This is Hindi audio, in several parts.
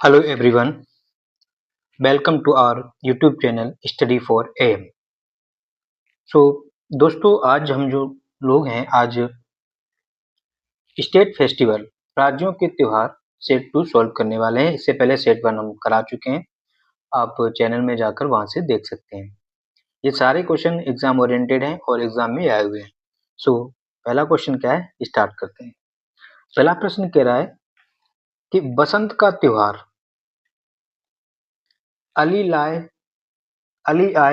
Hello everyone, welcome to our YouTube channel Study for AM। सो दोस्तों आज हम जो लोग हैं आज स्टेट फेस्टिवल राज्यों के त्योहार सेट 2 सॉल्व करने वाले हैं। इससे पहले सेट 1 हम करा चुके हैं, आप चैनल में जाकर वहां से देख सकते हैं। ये सारे क्वेश्चन एग्जाम ओरिएंटेड हैं और एग्जाम में आए हुए हैं। सो पहला क्वेश्चन क्या है, स्टार्ट करते हैं। पहला प्रश्न कह रहा है कि बसंत का त्योहार अली आय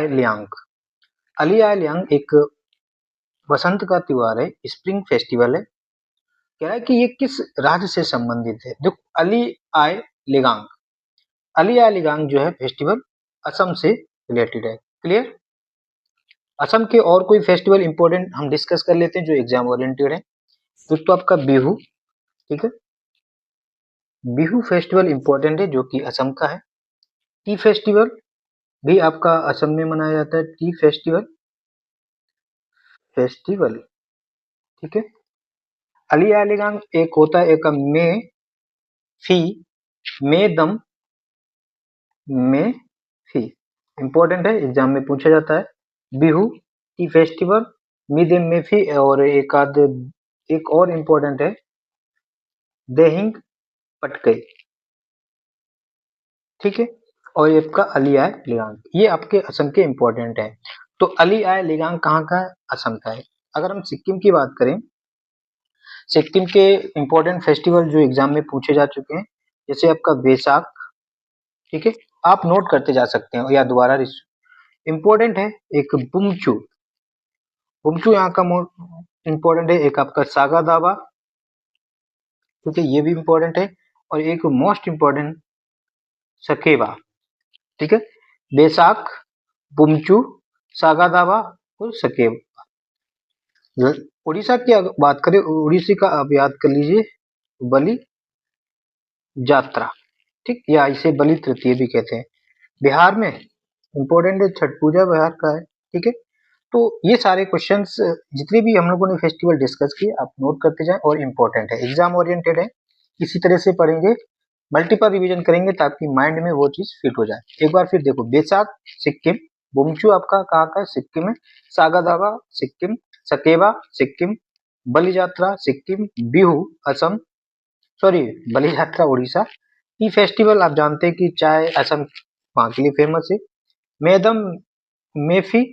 लियांग एक बसंत का त्योहार है, स्प्रिंग फेस्टिवल है। कह रहा है कि ये किस राज्य से संबंधित है। देखो अली आय लिगांग जो है फेस्टिवल असम से रिलेटेड है। क्लियर। असम के और कोई फेस्टिवल इंपॉर्टेंट हम डिस्कस कर लेते हैं जो एग्जाम ओरिएंटेड है। तो आपका बिहू, ठीक है, बिहू फेस्टिवल इंपॉर्टेंट है जो कि असम का है। टी फेस्टिवल भी आपका असम में मनाया जाता है। टी फेस्टिवल ठीक है। अली आय लिगांग एक होता है, एक मेदम में फी इंपॉर्टेंट है, एग्जाम में पूछा जाता है। बिहू, टी फेस्टिवल, मिड में फी और एक और इम्पोर्टेंट है देहिंग पटकई, ठीक है। और ये आपका अली आय लिगांग, ये आपके असम के इम्पोर्टेंट है। तो अली आय लिगांग कहाँ का है? असम का है। अगर हम सिक्किम की बात करें, सिक्किम के इम्पोर्टेंट फेस्टिवल जो एग्जाम में पूछे जा चुके हैं, जैसे आपका बैसाख, ठीक है, आप नोट करते जा सकते हैं या दोबारा इम्पोर्टेंट है। एक बुमचू यहाँ का इम्पोर्टेंट है। एक आपका सागा दावा, ठीक है, ये भी इम्पोर्टेंट है। और एक मोस्ट इम्पोर्टेंट सकेवा, ठीक है। बैसाख, बुमचू, सागा दावा और सकेवा। उड़ीसा की अगर बात करें, उड़ीसी का आप याद कर लीजिए बलि यात्रा, ठीक, या इसे बलि तृतीय भी कहते हैं। बिहार में इम्पोर्टेंट है छठ पूजा, बिहार का है, ठीक है। तो ये सारे क्वेश्चंस जितने भी हम लोगों ने फेस्टिवल डिस्कस किए आप नोट करते जाएं और इम्पोर्टेंट है, एग्जाम ओरिएंटेड है। इसी तरह से पढ़ेंगे, मल्टीपल रिवीजन करेंगे ताकि माइंड में वो चीज फिट हो जाए। एक बार फिर देखो, बैसाख सिक्किम, बुमचू आपका कहाँ का है? सिक्किम में। सागा दावा सिक्किम, सकेवा सिक्किम, बलि यात्रा सिक्किम, बिहू असम, सॉरी बलि यात्रा उड़ीसा। ये फेस्टिवल आप जानते हैं कि चाय असम वहाँ के लिए फेमस है। मेदम मेफी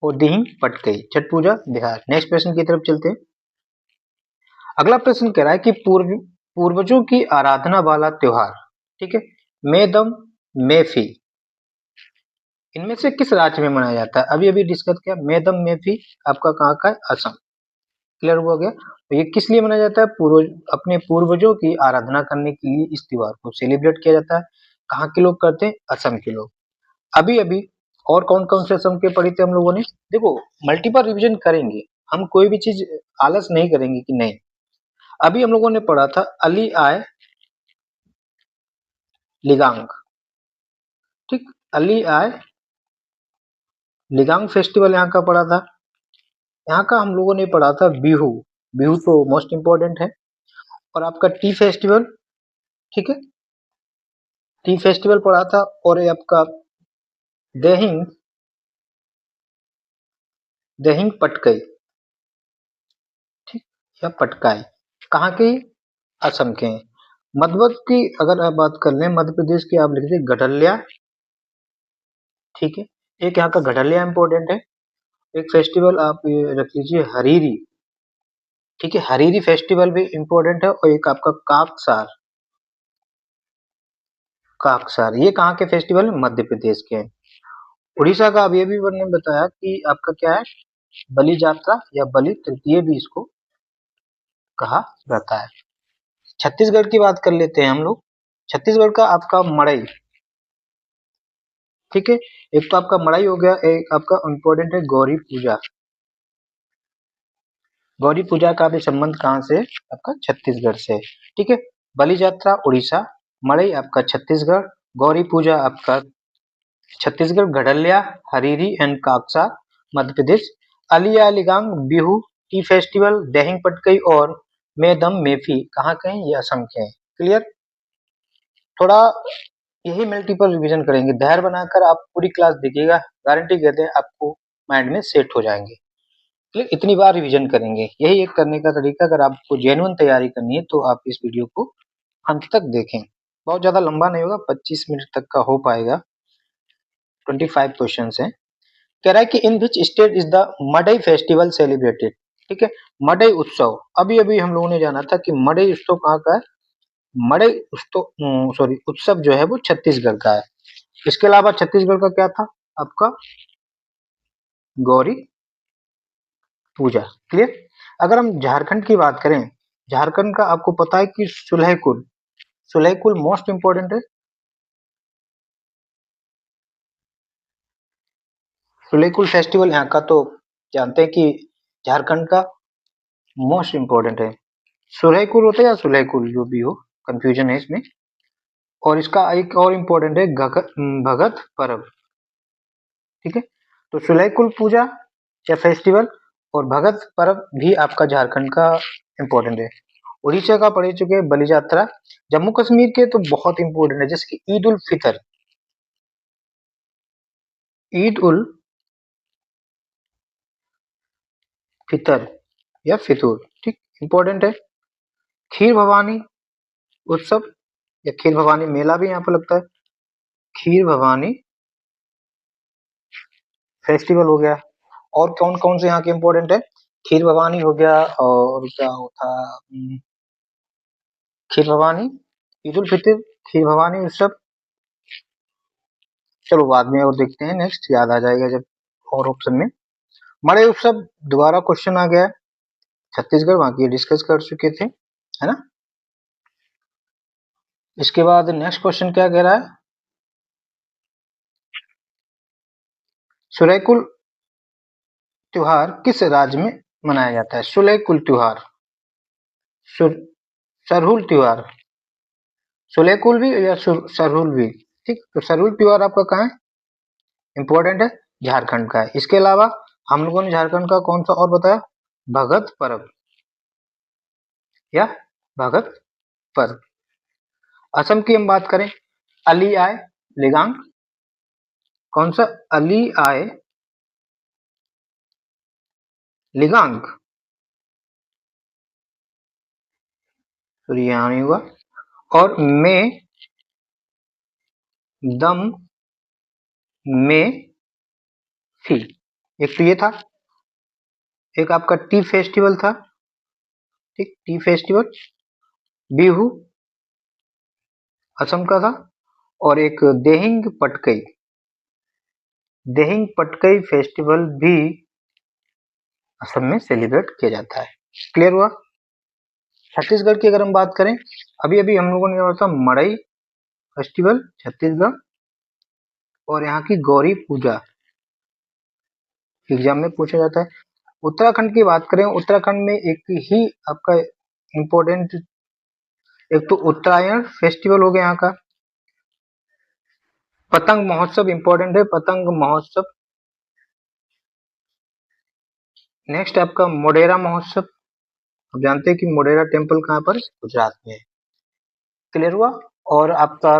और दिहिंग पटकई, छठ पूजा बिहार। नेक्स्ट प्रश्न की तरफ चलते हैं। अगला प्रश्न कह रहा है कि पूर्वजों की आराधना वाला त्योहार, ठीक है, मेदम मेफी, इनमें से किस राज्य में मनाया जाता है? अभी अभी डिस्कस किया, मेदम मेफी आपका कहाँ का है? असम। क्लियर हुआ गया। तो ये किस लिए मनाया जाता है? अपने पूर्वजों की आराधना करने के लिए इस त्योहार को सेलिब्रेट किया जाता है। कहाँ के लोग करते हैं? असम के लोग। अभी अभी और कौन कौन से असम के पढ़े थे हम लोगों ने? देखो, मल्टीपल रिवीजन करेंगे, हम कोई भी चीज आलस नहीं करेंगे कि नहीं। अभी हम लोगों ने पढ़ा था अली आय लिगांग, ठीक, अली आय लिगांग फेस्टिवल यहाँ का पढ़ा था। यहाँ का हम लोगों ने पढ़ा था बिहू, बिहू तो मोस्ट इंपॉर्टेंट है। और आपका टी फेस्टिवल, ठीक है, टी फेस्टिवल पढ़ा था। और ये आपका देहिंग देहिंग पटकई, ठीक, या पटकाई, कहाँ के? असम के हैं। मध्य की अगर आप बात कर लें, मध्य प्रदेश की आप लिख दीजिए गठलिया, ठीक है, एक यहाँ का गठलिया इंपॉर्टेंट है। एक फेस्टिवल आप ये रख लीजिए हरीरी, ठीक है, हरीरी फेस्टिवल भी इंपॉर्टेंट है। और एक आपका काकसार, ये कहाँ के फेस्टिवल है? मध्य प्रदेश के हैं। उड़ीसा का अब ये भी मैंने बताया कि आपका क्या है, बलि यात्रा या बलि तृतीय भी इसको कहा जाता है। छत्तीसगढ़ की बात कर लेते हैं हम लोग। छत्तीसगढ़ का आपका मड़ई, ठीक है, एक तो आपका मड़ई हो गया, एक आपका इम्पोर्टेंट है गौरी पूजा। गौरी पूजा का भी संबंध कहाँ से? आपका छत्तीसगढ़ से, ठीक है। बलि यात्रा उड़ीसा, मड़ई आपका छत्तीसगढ़, गौरी पूजा आपका छत्तीसगढ़, गढ़लिया, हरीरी एंड काक्सा मध्य प्रदेश, अलिया लिगांग बिहू, टी फेस्टिवल, दहिंग पटकई और मेदम मेफी कहाँ के हैं? ये असम के हैं। क्लियर। थोड़ा यही मल्टीपल रिवीजन करेंगे, धैर्य बनाकर आप पूरी क्लास देखिएगा, गारंटी कहते हैं आपको माइंड में सेट हो जाएंगे। ठीक, इतनी बार रिवीजन करेंगे, यही एक करने का तरीका। अगर आपको जेन्युइन तैयारी करनी है तो आप इस वीडियो को अंत तक देखें। बहुत ज्यादा लंबा नहीं होगा, 25 मिनट तक का हो पाएगा। 25 क्वेश्चन है। कह रहा है कि in which state is the Madai festival celebrated. ठीक है, मडई उत्सव, अभी अभी हम लोगों ने जाना था कि मडई उत्सव कहाँ का है। मडई उत्सव, सॉरी, उत्सव जो है वो छत्तीसगढ़ का है। इसके अलावा छत्तीसगढ़ का क्या था आपका, गौरी पूजा। क्लियर। अगर हम झारखंड की बात करें, झारखंड का आपको पता है कि सुलहकुल, सुलहकुल मोस्ट इंपोर्टेंट है। सुलहकुल फेस्टिवल यहाँ का तो जानते हैं कि झारखंड का मोस्ट इंपोर्टेंट है। सुलहकुल होता है या सुलहकुल, जो भी हो, कंफ्यूजन है इसमें। और इसका एक और इम्पोर्टेंट है भगत पर्व। ठीक है, तो सुलहकुल पूजा या फेस्टिवल और भगत पर्व भी आपका झारखंड का इम्पोर्टेंट है। उड़ीसा का पढ़ चुके हैं बलि यात्रा। जम्मू कश्मीर के तो बहुत इंपॉर्टेंट है, जैसे कि ईद उल फितर, ईद उल फितर या फितूर, ठीक, इंपॉर्टेंट है। खीर भवानी उत्सव या खीर भवानी मेला भी यहाँ पर लगता है। खीर भवानी फेस्टिवल हो गया। और कौन कौन से यहाँ के इम्पोर्टेंट है, खीर भवानी हो गया, और क्या होता, खीर भवानी, ईद उल फितर, खीर भवानी उत्सव। चलो बाद में और देखते हैं, नेक्स्ट याद आ जाएगा जब और ऑप्शन में। मड़ई उत्सव दोबारा क्वेश्चन आ गया है, छत्तीसगढ़, वहां की डिस्कस कर चुके थे, है ना। इसके बाद नेक्स्ट क्वेश्चन क्या कह रहा है, सुलहकुल त्योहार किस राज्य में मनाया जाता है। सुलहकुल त्योहार, सरहुल त्योहार, सुलहकुल भी या सरहुल भी, ठीक। तो सरहुल त्योहार आपका कहाँ है, इंपॉर्टेंट है, झारखंड का है। इसके अलावा हम लोगों ने झारखंड का कौन सा और बताया, भगत पर्व या भगत पर्व। असम की हम बात करें, अली आय लिगांग, कौन सा, अली आय लिगांग, तो यहाँ नहीं हुआ। और मे दम में थी, एक तो ये था, एक आपका टी फेस्टिवल था, ठीक, टी फेस्टिवल, बिहू असम का था। और एक देहिंग पटकई, देहिंग पटकई फेस्टिवल भी असम में सेलिब्रेट किया जाता है। क्लियर हुआ। छत्तीसगढ़ की अगर हम बात करें, अभी अभी हम लोगों ने क्या था, मड़ई फेस्टिवल छत्तीसगढ़, और यहाँ की गौरी पूजा एग्जाम में पूछा जाता है। उत्तराखंड की बात करें, उत्तराखंड में एक ही आपका इम्पोर्टेंट, एक तो उत्तरायण फेस्टिवल हो गया यहाँ का, पतंग महोत्सव इंपॉर्टेंट है, पतंग महोत्सव। नेक्स्ट आपका मोडेरा महोत्सव, आप जानते हैं कि मोडेरा टेम्पल कहाँ पर, गुजरात में है। क्लियर हुआ। और आपका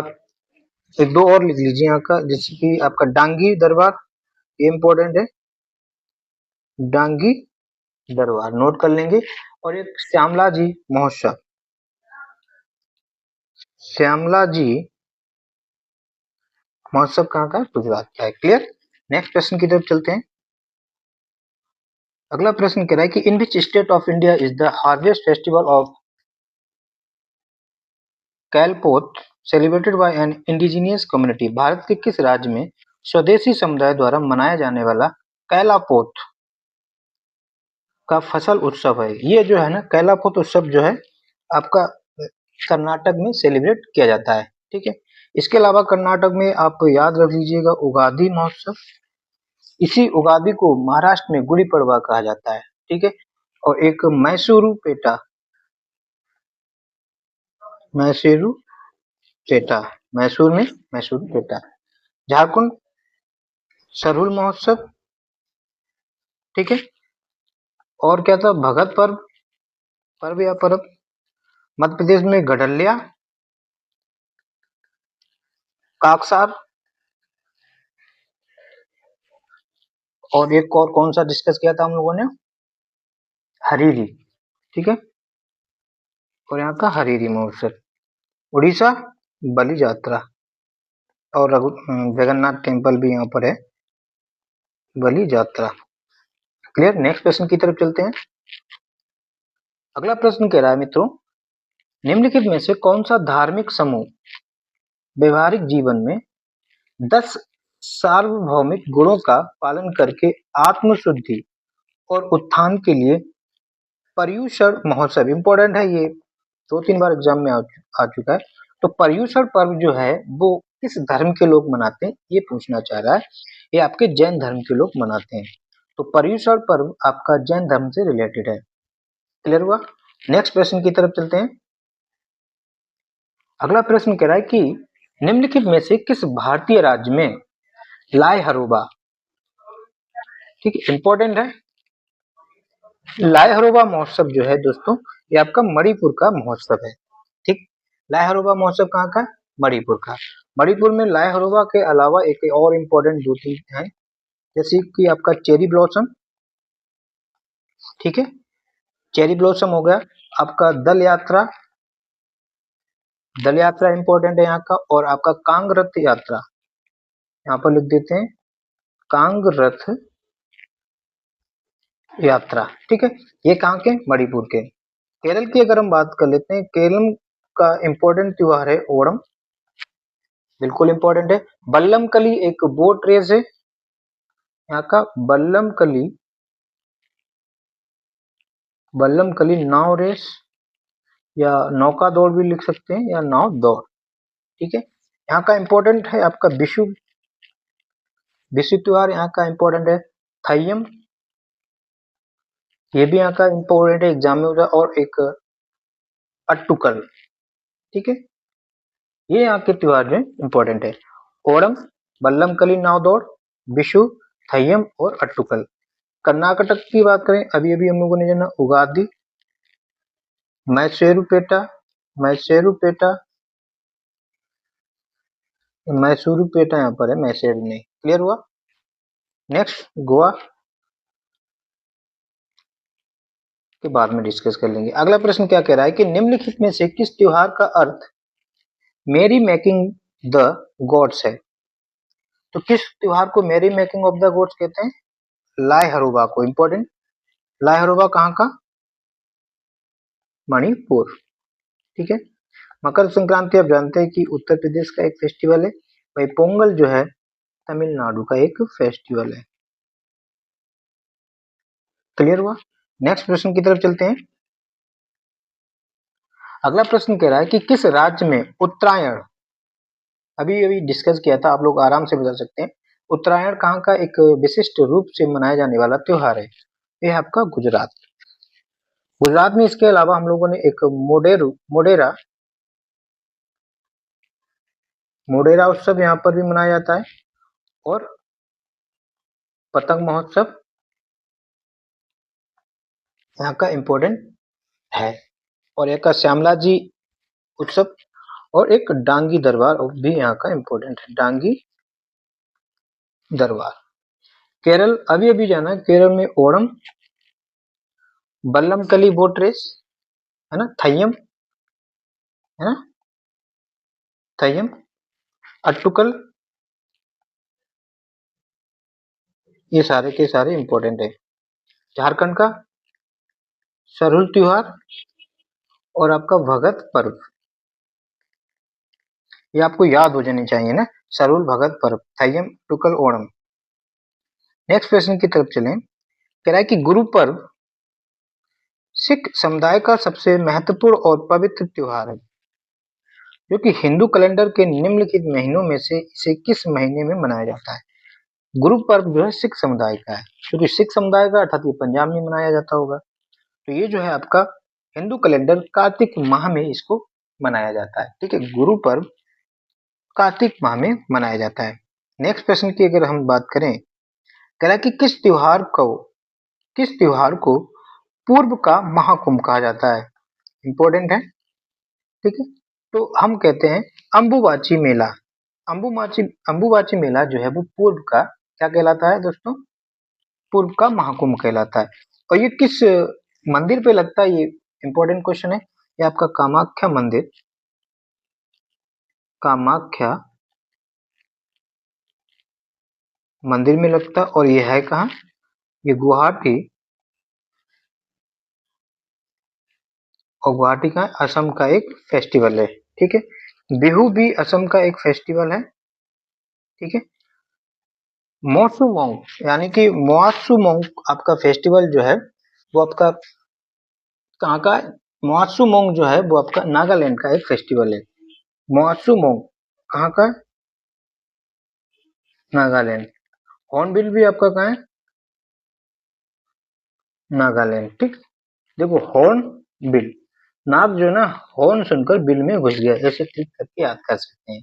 एक दो और लिख लीजिए यहाँ का, जैसे कि आपका डांगी दरबार, ये इंपॉर्टेंट है, डांगी दरबार नोट कर लेंगे। और एक श्यामला जी महोत्सव, श्यामला जी महोत्सव कहाँ का, गुजरात का है। क्लियर। नेक्स्ट प्रश्न की तरफ चलते हैं। अगला प्रश्न कह रहा है कि in which state of India is the harvest festival of Kailpodh celebrated by an indigenous community. Bharat के किस राज्य में स्वदेशी समुदाय द्वारा मनाया जाने वाला कैलापोत का फसल उत्सव है। ये जो है ना, कैलापोत उत्सव जो है आपका कर्नाटक में सेलिब्रेट किया जाता है, ठीक है। इसके अलावा कर्नाटक में आप याद रख लीजिएगा उगादी महोत्सव, इसी उगादी को महाराष्ट्र में गुड़ी पड़वा कहा जाता है, ठीक है। और एक मैसूरू पेटा, मैसूरू पेटा, मैसूर में मैसूरू पेटा। झारखंड सरहुल महोत्सव, ठीक है। और क्या था, भगत पर्व, पर्व या पर्व। मध्य प्रदेश में गडलिया, काकसार, और एक और कौन सा डिस्कस किया था हम लोगों ने, हरीरी, ठीक है, और यहाँ का हरीरी महोत्सव। उड़ीसा बलि यात्रा, और जगन्नाथ टेम्पल भी यहाँ पर है, बलि यात्रा। क्लियर। नेक्स्ट प्रश्न की तरफ चलते हैं। अगला प्रश्न कह रहा है मित्रों, निम्नलिखित में से कौन सा धार्मिक समूह व्यवहारिक जीवन में 10 सार्वभौमिक गुणों का पालन करके आत्मशुद्धि और उत्थान के लिए पर्युषण महोत्सव, इंपॉर्टेंट है ये, 2-3 बार एग्जाम में आ चुका है। तो पर्युषण पर्व जो है वो किस धर्म के लोग मनाते हैं, ये पूछना चाह रहा है। ये आपके जैन धर्म के लोग मनाते हैं। तो पर्युषण पर्व आपका जैन धर्म से रिलेटेड है। क्लियर हुआ। नेक्स्ट प्रश्न की तरफ चलते हैं। अगला प्रश्न कह रहा है कि निम्नलिखित में से किस भारतीय राज्य में लाय हरोबा, ठीक है, इंपॉर्टेंट है। लाय हरोबा महोत्सव जो है दोस्तों, ये आपका मणिपुर का महोत्सव है, ठीक। लाय हरोबा महोत्सव कहाँ का, मणिपुर का। मणिपुर में लाय हरोबा के अलावा एक और इम्पोर्टेंट 2 चीज है, जैसे कि आपका चेरी ब्लॉसम, ठीक है, चेरी ब्लॉसम हो गया। आपका दल यात्रा, दल यात्रा इंपॉर्टेंट है यहाँ का, और आपका कांग रथ यात्रा, यहाँ पर लिख देते हैं कांग रथ यात्रा, ठीक है। ये कहाँ के, मणिपुर के। केरल की अगर हम बात कर लेते हैं, केरल का इंपॉर्टेंट त्योहार है ओणम, बिल्कुल इंपॉर्टेंट है। बल्लम कली एक बोट रेस है यहाँ का, बल्लम कली नाव रेस, या नौका दौड़ भी लिख सकते हैं, या नाव दौड़, ठीक है। यहाँ का इंपॉर्टेंट है आपका विशु, विशु त्योहार यहाँ का इंपॉर्टेंट है। थयम, ये भी यहाँ का इंपॉर्टेंट है, एग्जाम में होता है। और एक अट्टुकल, ठीक है, ये यहाँ के त्योहार जो इंपॉर्टेंट है। ओणम, बल्लम कली नाव दौड़, विशु, थयम और अट्टुकल। कर्नाटक की बात करें, अभी अभी हम लोगों ने जाना उगादी, मैसूरुपेटा, मैसूरुपेटा, मैसूरुपेटा यहाँ पर है, मैसूरू नहीं। क्लियर हुआ। नेक्स्ट गोवा के बाद में डिस्कस कर लेंगे। अगला प्रश्न क्या कह रहा है कि निम्नलिखित में से किस त्योहार का अर्थ मेरी मेकिंग द गॉड्स है। तो किस त्योहार को मेरी मेकिंग ऑफ द गॉड्स कहते हैं, लाय हरोबा को। इंपॉर्टेंट, लाय हरोबा कहाँ का, मणिपुर, ठीक है। मकर संक्रांति आप जानते हैं कि उत्तर प्रदेश का एक फेस्टिवल है, वही पोंगल जो है तमिलनाडु का एक फेस्टिवल है। क्लियर हुआ। नेक्स्ट प्रश्न की तरफ चलते हैं। अगला प्रश्न कह रहा है कि किस राज्य में उत्तरायण, अभी अभी डिस्कस किया था, आप लोग आराम से बता सकते हैं। उत्तरायण कहाँ का एक विशिष्ट रूप से मनाया जाने वाला त्योहार है, यह आपका गुजरात। गुजरात में इसके अलावा हम लोगों ने एक मोडेरा उत्सव यहाँ पर भी मनाया जाता है, और पतंग महोत्सव यहाँ का इम्पोर्टेंट है, और एक का श्यामला जी उत्सव, और एक डांगी दरबार भी यहाँ का इम्पोर्टेंट है, डांगी दरबार। केरल अभी अभी जाना, केरल में ओणम, बल्लम कली बोट रेस, है ना, थयम, है ना, थयम, अट्टुकल, ये सारे के सारे इंपॉर्टेंट है। झारखंड का सरहुल त्योहार, और आपका भगत पर्व, ये आपको याद हो जानी चाहिए ना, सरहुल, भगत पर्व, थयम, अट्टुकल, ओणम। नेक्स्ट प्रश्न की तरफ चलें। कह रहा है कि गुरु पर्व सिख समुदाय का सबसे महत्वपूर्ण और पवित्र त्योहार है, जो कि हिंदू कैलेंडर के निम्नलिखित महीनों में से इसे किस महीने में मनाया जाता है। गुरु पर्व जो है सिख समुदाय का है, क्योंकि सिख समुदाय का अर्थात ये पंजाब में मनाया जाता होगा। तो ये जो है आपका हिंदू कैलेंडर कार्तिक माह में इसको मनाया जाता है, ठीक है। गुरु पर्व कार्तिक माह में मनाया जाता है। नेक्स्ट प्रश्न की अगर हम बात करें, कह रहा है कि किस त्योहार को पूर्व का महाकुंभ कहा जाता है। इंपॉर्टेंट है, ठीक है। तो हम कहते हैं अंबुबाची मेला, अंबुबाची मेला जो है वो पूर्व का क्या कहलाता है दोस्तों? पूर्व का महाकुंभ कहलाता है। और ये किस मंदिर पे लगता है? ये इंपॉर्टेंट क्वेश्चन है। ये आपका कामाख्या मंदिर, कामाख्या मंदिर में लगता है। और ये है कहाँ? ये गुवाहाटी, और गुवाहाटी का असम का एक फेस्टिवल है। ठीक है, बिहू भी असम का एक फेस्टिवल है। ठीक है, मोसुमोंग यानी कि मोआसुमोंग आपका फेस्टिवल जो है वो आपका कहाँ का है? मोआसुमोंग जो है वो आपका नागालैंड का एक फेस्टिवल है। मोआसुमोंग कहाँ का है? नागालैंड। हॉर्नबिल भी आपका कहाँ है? नागालैंड। ठीक, देखो हॉर्न बिल, नाग जो है ना हॉर्न सुनकर बिल में घुस गया, ऐसे ट्रिक करके याद कर सकते हैं।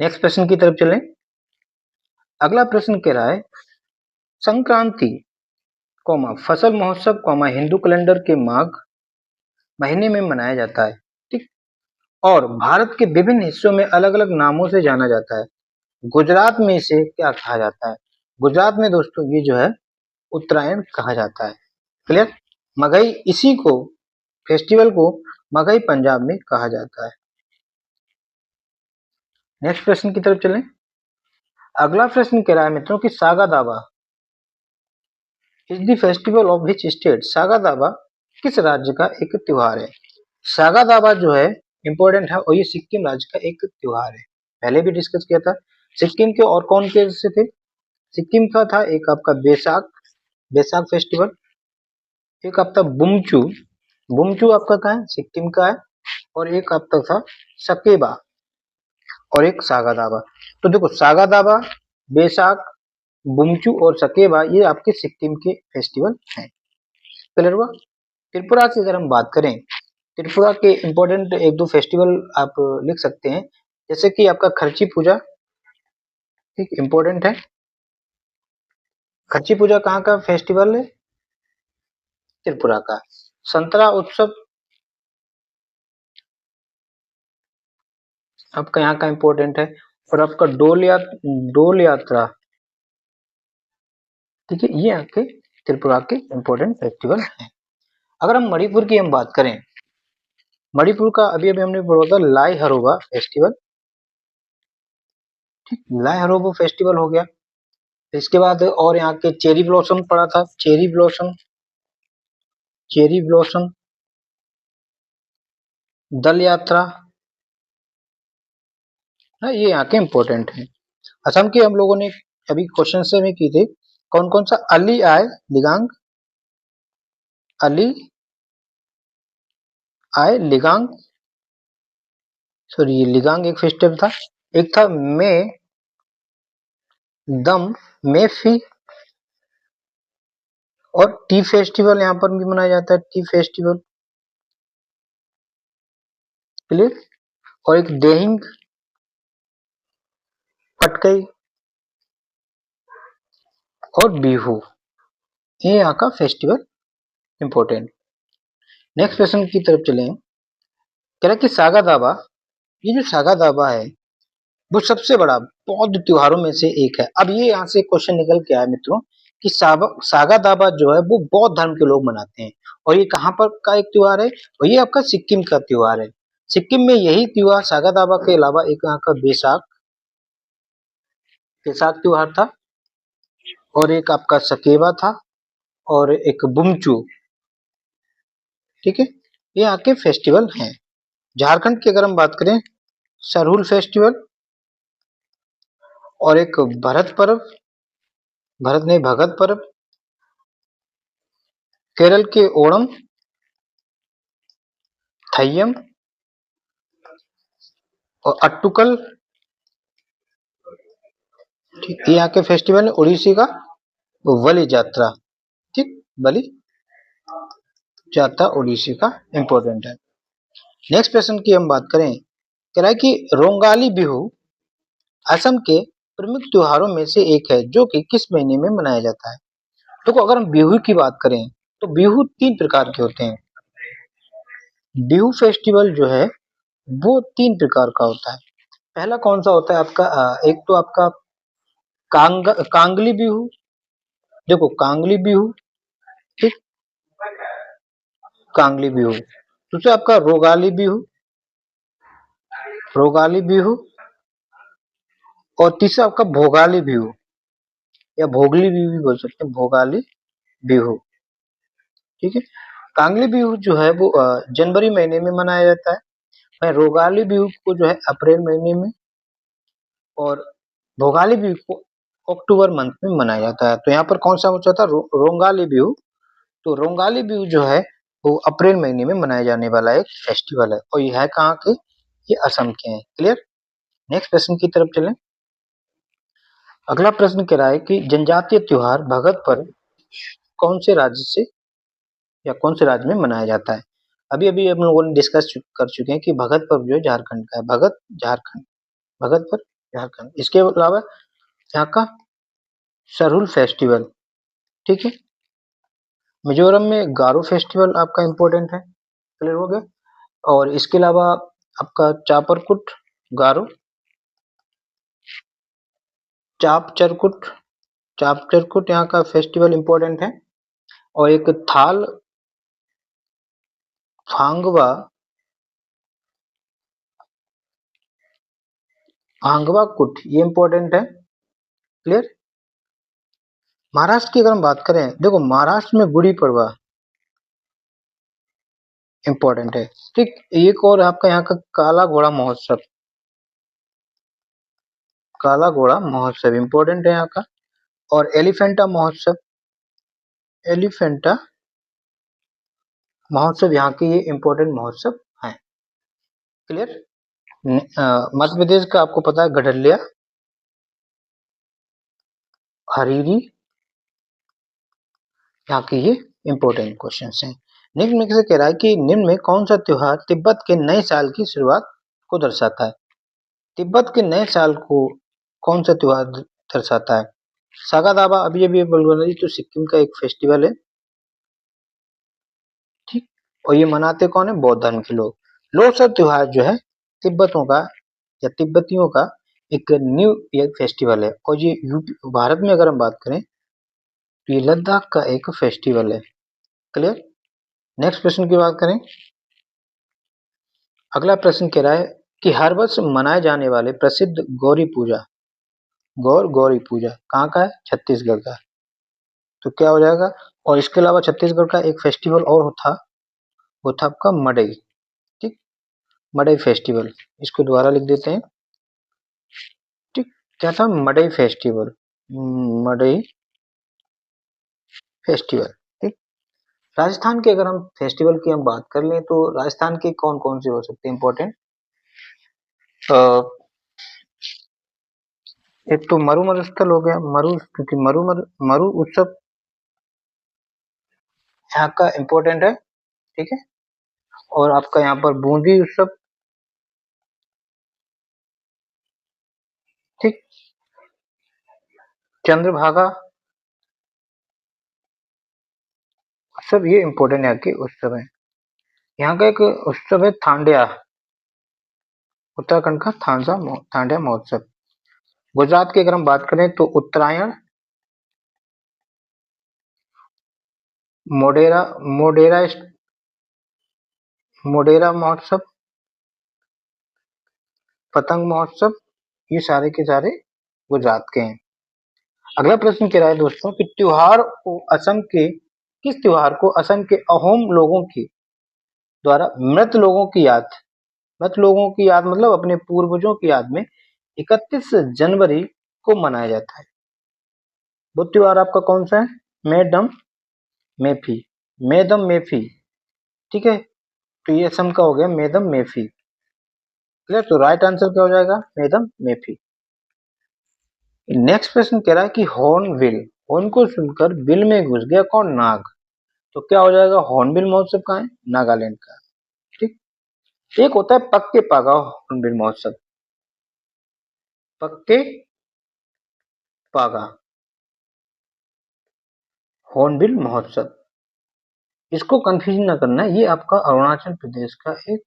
नेक्स्ट प्रश्न की तरफ चलें। अगला प्रश्न कह रहा है संक्रांति फसल महोत्सव हिंदू कैलेंडर के माघ महीने में मनाया जाता है। ठीक, और भारत के विभिन्न हिस्सों में अलग अलग नामों से जाना जाता है। गुजरात में इसे क्या कहा जाता है? गुजरात में दोस्तों ये जो है उत्तरायण कहा जाता है। क्लियर? मगई इसी को फेस्टिवल को मगई पंजाब में कहा जाता है। नेक्स्ट प्रश्न की तरफ चलें। अगला प्रश्न कह रहा है मित्रों कि सागा दावा is the festival of which state? Saga दावा किस राज्य का एक त्योहार है? सागा दावा जो है इंपॉर्टेंट है और ये सिक्किम राज्य का एक त्योहार है। पहले भी डिस्कस किया था। सिक्किम के और कौन के से थे? सिक्किम का था एक आपका बैसाख, बैसाख फेस्टिवल। एक आपका बुमचू, बुमचू आपका कहाँ है? सिक्किम का है। और एक आपका था सकेबा, और एक सागा दावा। तो देखो सागा दावा, बैसाख, बुमचू और सकेबा ये आपके सिक्किम के फेस्टिवल हैं। क्लियर हुआ? त्रिपुरा की अगर हम बात करें, त्रिपुरा के इंपॉर्टेंट एक दो फेस्टिवल आप लिख सकते हैं, जैसे कि आपका खर्ची पूजा। ठीक, इंपॉर्टेंट है। खर्ची पूजा कहाँ का फेस्टिवल है? त्रिपुरा का। संतरा उत्सव आपका यहाँ का इंपॉर्टेंट है। और आपका डोल यात्रा, ठीक है, ये आपके त्रिपुरा के इंपॉर्टेंट फेस्टिवल हैं। अगर हम मणिपुर की हम बात करें, मणिपुर का अभी अभी हमने बोला था लाई हरोबा फेस्टिवल। ठीक, लाई हरोबा फेस्टिवल हो गया। इसके बाद और यहाँ के चेरी ब्लॉसम पड़ा था, चेरी ब्लॉसम, चेरी ब्लॉसम, दल यात्रा, ना ये यहाँ के इंपॉर्टेंट हैं। असम के हम लोगों ने अभी क्वेश्चन से में की थी, कौन कौन सा? अली आय लिगांग, अली आय लिगांग, सॉरी ये लिगांग एक फेस्टिवल था। एक था मे दम मेफी, और टी फेस्टिवल यहाँ पर भी मनाया जाता है, टी फेस्टिवल। क्लियर? और एक देहिंग पटकई और बिहू, ये यहाँ का फेस्टिवल इंपॉर्टेंट। नेक्स्ट क्वेश्चन की तरफ चले। कह रहा कि सागा दावा, ये जो सागा दावा है वो सबसे बड़ा बौद्ध त्योहारों में से एक है। अब ये यहाँ से क्वेश्चन निकल के आया मित्रों कि सागा दावा जो है वो बौद्ध धर्म के लोग मनाते हैं, और ये कहाँ पर का एक त्योहार है? और ये आपका सिक्किम का त्योहार है। सिक्किम में यही त्योहार सागा दावा के अलावा एक यहाँ का बैसाख, बैसाख त्योहार था, और एक आपका सकेवा था, और एक बुमचू। ठीक है, ये यहाँ के फेस्टिवल हैं। झारखंड की अगर हम बात करें, सरहुल फेस्टिवल, और एक भरत पर्व, भरत नहीं भगत पर्व। केरल के ओणम, थय्यम और अट्टुकल, ठीक, ये यहाँ के फेस्टिवल है। उड़ीसी का बलि यात्रा, ठीक, बलि यात्रा उड़ीसी का इंपॉर्टेंट है। नेक्स्ट प्रश्न की हम बात करें, कह रहा है कि रोंगाली बिहू असम के प्रमुख त्योहारों में से एक है जो कि किस महीने में मनाया जाता है? देखो अगर हम बिहू की बात करें तो बिहू तीन प्रकार के होते हैं। बिहू फेस्टिवल जो है वो तीन प्रकार का होता है। पहला कौन सा होता है आपका, एक तो आपका कांगली बिहू, देखो कांगली बिहू, ठीक, कांगली बिहू। दूसरा आपका रोगाली बिहू, रोगाली बिहू। और तीसरा आपका भोगाली बिहू या भोगली बिहू भी बोल सकते हैं, भोगाली बिहू, ठीक है। कांगली बिहू जो है वो जनवरी महीने में मनाया जाता है, वहीं रोगाली बिहू को जो है अप्रैल महीने में, और भोगाली बिहू को अक्टूबर मंथ में मनाया जाता है। तो यहाँ पर कौन सा बचा था, रोंगाली बिहू। तो रोंगाली बिहू जो है वो अप्रैल महीने में मनाया जाने वाला एक फेस्टिवल है, और ये है कहाँ के, ये असम के हैं। क्लियर। नेक्स्ट प्रश्न की तरफ चलें। अगला प्रश्न कह रहा है कि जनजातीय त्योहार भगत पर्व कौन से राज्य से या कौन से राज्य में मनाया जाता है। अभी अभी हम लोगों ने डिस्कस कर चुके हैं कि भगत पर्व जो है झारखंड का है, भगत झारखंड, भगत पर्व झारखंड। इसके अलावा यहाँ का सरहुल फेस्टिवल, ठीक है। मिजोरम में गारो फेस्टिवल आपका इम्पोर्टेंट है, क्लियर हो गया। और इसके अलावा आपका चापरकुट गारो, चापचरकुट यहाँ का फेस्टिवल इम्पोर्टेंट है। और एक थाल फांगवा, भांगवा कुट, ये इम्पोर्टेंट है, क्लियर। महाराष्ट्र की अगर हम बात करें, देखो महाराष्ट्र में गुड़ी पड़वा इम्पोर्टेंट है, ठीक। एक और आपका यहाँ का काला घोड़ा महोत्सव, काला घोड़ा महोत्सव इम्पोर्टेंट है यहाँ का। और एलिफेंटा महोत्सव, एलिफेंटा महोत्सव यहाँ के ये इम्पोर्टेंट महोत्सव है, क्लियर। मध्य प्रदेश का आपको पता है गढ़लिया, हरीरी, यहाँ के ये इम्पोर्टेंट क्वेश्चन हैं। निम्न में से कह रहा है कि निम्न में कौन सा त्योहार तिब्बत के नए साल की शुरुआत को दर्शाता है। तिब्बत के नए साल को कौन सा त्योहार दर्शाता है। सागा दावा अभी अभी बोल रही, तो सिक्किम का एक फेस्टिवल है, ठीक। और ये मनाते कौन है, बौद्ध धर्म के लोग। लोसर त्योहार जो है तिब्बतों का या तिब्बतियों का एक न्यू ईयर फेस्टिवल है, और ये यूपी भारत में अगर हम बात करें तो ये लद्दाख का एक फेस्टिवल है, क्लियर। नेक्स्ट प्रश्न की बात करें। अगला प्रश्न कह रहा है कि हर वर्ष मनाए जाने वाले प्रसिद्ध गौरी पूजा, गौरी पूजा कहाँ का है, छत्तीसगढ़ का। तो क्या हो जाएगा। और इसके अलावा छत्तीसगढ़ का एक फेस्टिवल और था, वो था आपका मडई, ठीक, मडई फेस्टिवल। इसको दोबारा लिख देते हैं, ठीक। क्या था, मडई फेस्टिवल, मडई फेस्टिवल, ठीक। राजस्थान के अगर हम फेस्टिवल की हम बात कर लें, तो राजस्थान के कौन कौन से हो सकते हैं इंपॉर्टेंट। एक तो मरु मरुस्थल हो गया, मरु, क्योंकि मरु उत्सव यहाँ का इम्पोर्टेंट है, ठीक है। और आपका यहाँ पर बूंदी उत्सव, ठीक। चंद्रभागा उत्सव, ये इम्पोर्टेंट यहाँ के उत्सव है। यहाँ का एक उत्सव है थांडिया, उत्तराखंड का थांडिया महोत्सव। गुजरात की अगर हम बात करें तो उत्तरायण, मोडेरा मोडेरा मोडेरा महोत्सव, पतंग महोत्सव, ये सारे के सारे गुजरात के हैं। अगला प्रश्न कह रहा है दोस्तों कि किस त्योहार को असम के अहोम लोगों की द्वारा मृत लोगों की याद मतलब अपने पूर्वजों की याद में 31 जनवरी को मनाया जाता है। वो त्योहार आपका कौन सा है, मेडम मेफी, मेदम मेफी, ठीक है। तो ये असम का हो गया मेदम मेफी, क्लियर। तो राइट आंसर क्या हो जाएगा, मेदम मेफी। नेक्स्ट प्रश्न कह रहा है कि हॉर्नबिल, हॉर्न को सुनकर बिल में घुस गया कौन, नाग। तो क्या हो जाएगा, हॉर्नबिल महोत्सव कहाँ है, नागालैंड का, ठीक। एक होता है पक्के पागा हॉर्नबिल महोत्सव, पक्के पागा हॉर्नबिल महोत्सव, इसको कंफ्यूज ना करना, ये आपका अरुणाचल प्रदेश का एक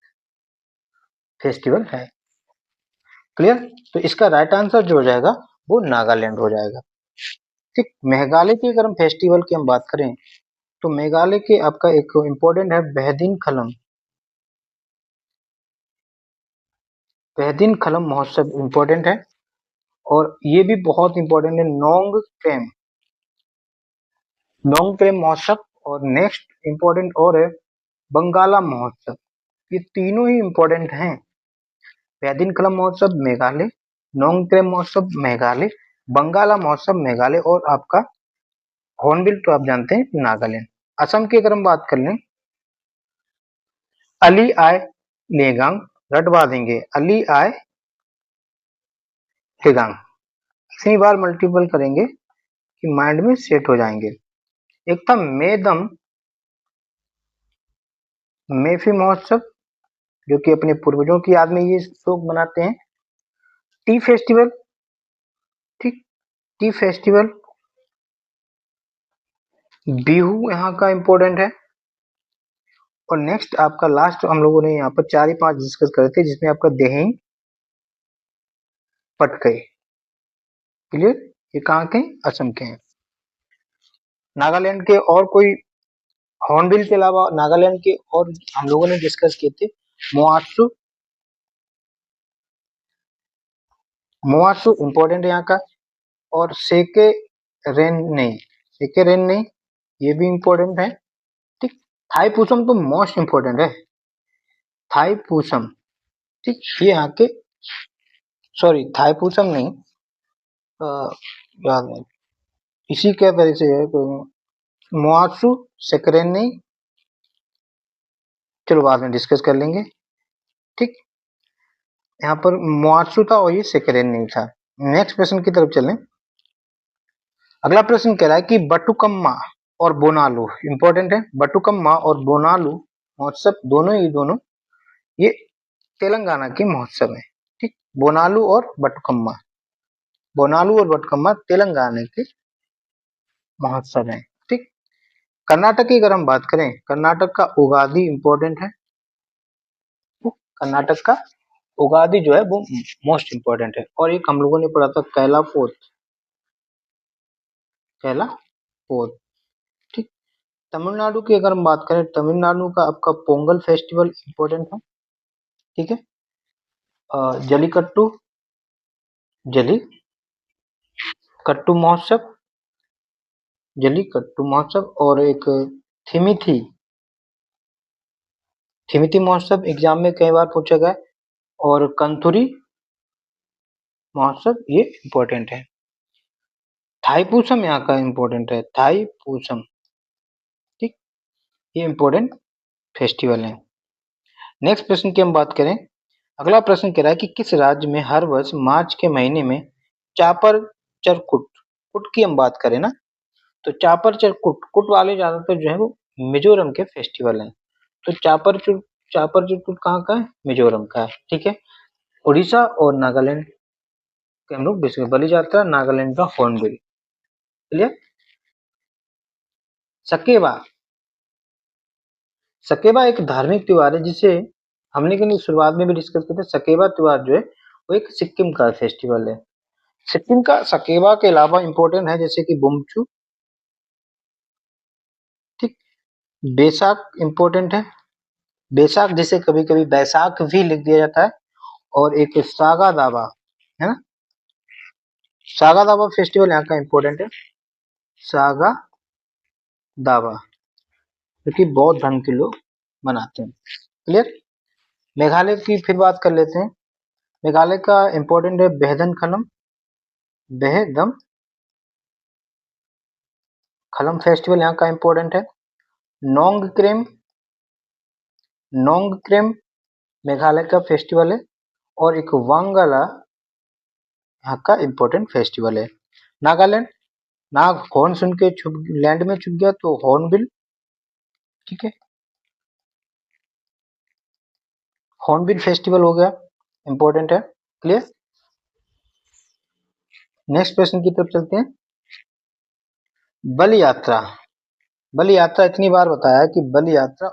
फेस्टिवल है। क्लियर। तो इसका राइट आंसर जो हो जाएगा वो नागालैंड हो जाएगा। ठीक, मेघालय की अगर हम फेस्टिवल की हम बात करें तो मेघालय के आपका एक इम्पोर्टेंट है बेहदीन खलम। बेहदीन खलम महोत्सव इम्पोर्टेंट है, और ये भी बहुत इम्पोर्टेंट है नोंग क्रेम महोत्सव। और नेक्स्ट इम्पोर्टेंट और है बंगाला महोत्सव। ये तीनों ही इम्पोर्टेंट हैं। बेहदीन खलम महोत्सव मेघालय, नोंग क्रेम महोत्सव मेघालय, बंगाला महोत्सव मेघालय, और आपका हॉर्नबिल तो आप जानते हैं नागालैंड। असम की अगर हम बात कर लें, अली आय लेगांग, रटवा देंगे अली आय लेगांग। इतनी बार मल्टीपल करेंगे कि माइंड में सेट हो जाएंगे। एक था मेदम मेफी महोत्सव, जो कि अपने पूर्वजों की याद में ये लोग मनाते हैं। टी फेस्टिवल, ठीक, टी फेस्टिवल, बिहू यहाँ का इम्पोर्टेंट है। और नेक्स्ट आपका लास्ट हम लोगों ने यहाँ पर 4 ही 5 डिस्कस करे थे, जिसमें आपका देहें पटकई। क्लियर, ये कहाँ के हैं? असम के हैं। नागालैंड के और कोई हॉर्नबिल के अलावा नागालैंड के और हम लोगों ने डिस्कस किए थे मोआत्सु। मोआत्सु इम्पोर्टेंट है यहाँ का। और सेके रेन नहीं, ये भी इम्पोर्टेंट है। ठीक, थाईपुसम तो मोस्ट इम्पोर्टेंट है। थाईपुसम, ठीक, ये यहाँ के, सॉरी थाईपुसम नहीं, याद नहीं, इसी के तरह से है तो मोआत्सु सेकरेन नहीं, चलो बाद में डिस्कस कर लेंगे। ठीक, यहाँ पर मोआत्सु था और ये सेकरेन नहीं था। नेक्स्ट प्रश्न की तरफ चलें। अगला प्रश्न कह रहा है कि बटुकम्मा और बोनालू इंपॉर्टेंट है। बटुकम्मा और बोनालू महोत्सव दोनों ये तेलंगाना के महोत्सव है। ठीक, बोनालू और बटुकम्मा तेलंगाना के महोत्सव है। ठीक, कर्नाटक की अगर हम बात करें, कर्नाटक का उगादि इंपॉर्टेंट है। कर्नाटक का उगादि जो है वो मोस्ट इंपॉर्टेंट है। और एक हम लोगों ने पढ़ा था कैला पोत। ठीक, तमिलनाडु की अगर हम बात करें, तमिलनाडु का आपका पोंगल फेस्टिवल इंपॉर्टेंट है। ठीक है, जलीकट्टू महोत्सव, जलीकट्टू महोत्सव, और एक थिमिथी महोत्सव एग्जाम में कई बार पूछा गया, और कंथुरी महोत्सव ये इंपॉर्टेंट है। थाईपुसम यहाँ का इंपॉर्टेंट है, थाईपुसम। ठीक, ये इंपॉर्टेंट फेस्टिवल है। नेक्स्ट प्रश्न की हम बात करें। अगला प्रश्न कह रहा है कि किस राज्य में हर वर्ष मार्च के महीने में चापर चरकुट, कुट की हम बात करें ना, तो चापर चरकुट कुट वाले ज्यादातर जो है वो मिजोरम के फेस्टिवल हैं। तो चापर चरकुट कहाँ का है? मिजोरम का है। ठीक है, उड़ीसा और नागालैंड के हम लोग डिस्कस, बलि यात्रा नागालैंड का हॉर्नबिल। क्लियर। सकेबा, सकेबा एक धार्मिक त्योहार है जिसे हमने के शुरुआत में भी डिस्कस किया था। सकेबा त्योहार जो है वो एक सिक्किम का फेस्टिवल है। सिक्किम का सकेबा के अलावा इंपॉर्टेंट है जैसे कि बुमचू, ठीक, बैसाख इंपॉर्टेंट है, बैसाख जिसे कभी कभी बैसाख भी लिख दिया जाता है। और एक सागा दावा है ना, सागा दावा फेस्टिवल यहाँ का इंपॉर्टेंट है। सागा दावा, जो कि बौद्ध धर्म के लोग मनाते हैं। क्लियर। मेघालय की फिर बात कर लेते हैं। मेघालय का इंपॉर्टेंट है बेहदम खलम फेस्टिवल यहाँ का इंपॉर्टेंट है। नोंगक्रेम मेघालय का फेस्टिवल है। और एक वांगला यहाँ का इंपॉर्टेंट फेस्टिवल है। नागालैंड, नाग हॉर्न सुन के लैंड में छुप गया तो हॉर्नबिल। ठीक है, हॉर्नबिल फेस्टिवल हो गया, इंपॉर्टेंट है। क्लियर। नेक्स्ट प्रश्न की तरफ चलते हैं। बल यात्रा इतनी बार बताया कि बल यात्रा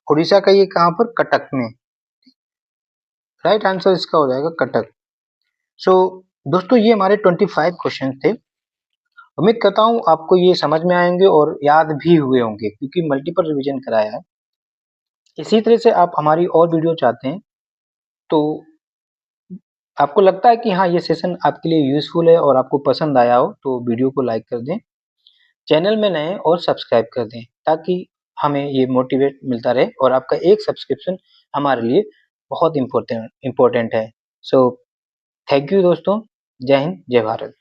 उड़ीसा का ये कहां पर? कटक में। राइट आंसर इसका हो जाएगा कटक। सो दोस्तों ये हमारे 25 क्वेश्चन थे। उम्मीद करता हूँ आपको ये समझ में आएंगे और याद भी हुए होंगे क्योंकि मल्टीपल रिवीजन कराया है। इसी तरह से आप हमारी और वीडियो चाहते हैं तो आपको लगता है कि हाँ ये सेशन आपके लिए यूजफुल है और आपको पसंद आया हो तो वीडियो को लाइक कर दें, चैनल में नए और सब्सक्राइब कर दें ताकि हमें ये मोटिवेट मिलता रहे और आपका एक सब्सक्रिप्शन हमारे लिए बहुत इम्पोर्टेंट है। सो थैंक यू दोस्तों। जय हिंद, जय भारत।